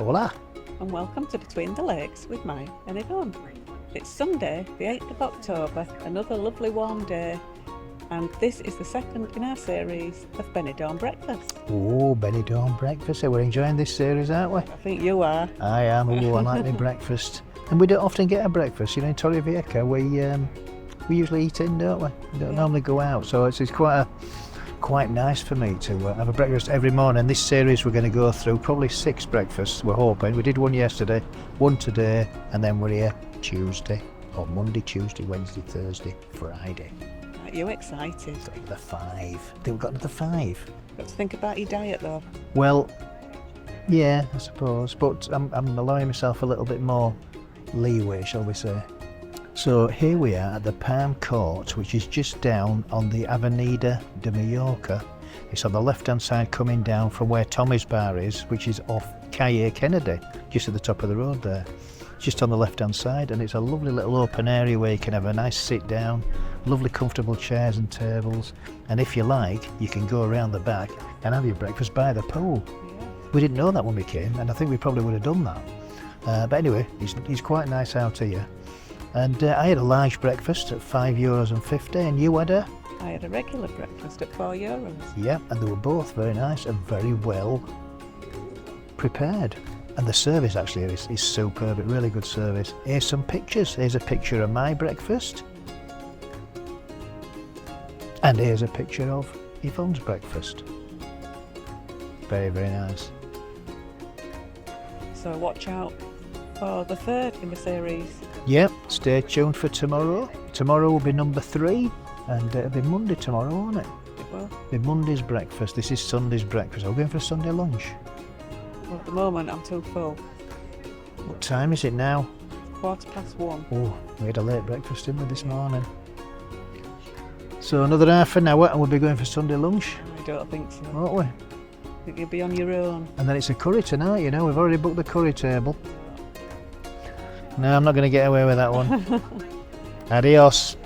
Hola. And welcome to Between the Lakes with Mai and Yvonne. It's Sunday, the 8th of October, another lovely warm day, and this is the second in our series of Benidorm breakfast. Oh, Benidorm breakfast. We're enjoying this series, aren't we? I think you are. I am. Oh, I like my breakfast. And we don't often get a breakfast. You know, in Torrevieja, we usually eat in, don't we? We don't normally go out, so it's quite nice for me to have a breakfast every morning. This series we're going to go through probably 6 breakfasts, we're hoping. We did one yesterday, one today, and then we're here Tuesday, or Monday, Tuesday, Wednesday, Thursday, Friday. Are you excited? The 5. I think we've got another 5. Got to think about your diet though. Well, yeah, I suppose, but I'm allowing myself a little bit more leeway, shall we say. So here we are at the Palm Court, which is just down on the Avenida de Mallorca. It's on the left hand side coming down from where Tommy's Bar is, which is off Calle Kennedy, just at the top of the road there. Just on the left hand side, and it's a lovely little open area where you can have a nice sit down, lovely comfortable chairs and tables, and if you like you can go around the back and have your breakfast by the pool. Yeah. We didn't know that when we came, and I think we probably would have done that, but anyway, it's quite nice out here. And I had a large breakfast at €5.50, and you had a? I had a regular breakfast at €4. Yeah, and they were both very nice and very well prepared. And the service actually is superb, really good service. Here's some pictures. Here's a picture of my breakfast. And here's a picture of Yvonne's breakfast. Very, very nice. So watch out for the third in the series. Yep, stay tuned for tomorrow. Tomorrow will be number 3, and it'll be Monday tomorrow, won't it? It will. It'll be Monday's breakfast. This is Sunday's breakfast. Are we going for a Sunday lunch? Well, at the moment I'm too full. What time is it now? 1:15. Oh, we had a late breakfast, didn't we, this morning? So another half an hour and we'll be going for Sunday lunch, I don't think so. won't we? I think you'll be on your own. And then it's a curry tonight, you know, we've already booked the curry table. No, I'm not going to get away with that one. Adios.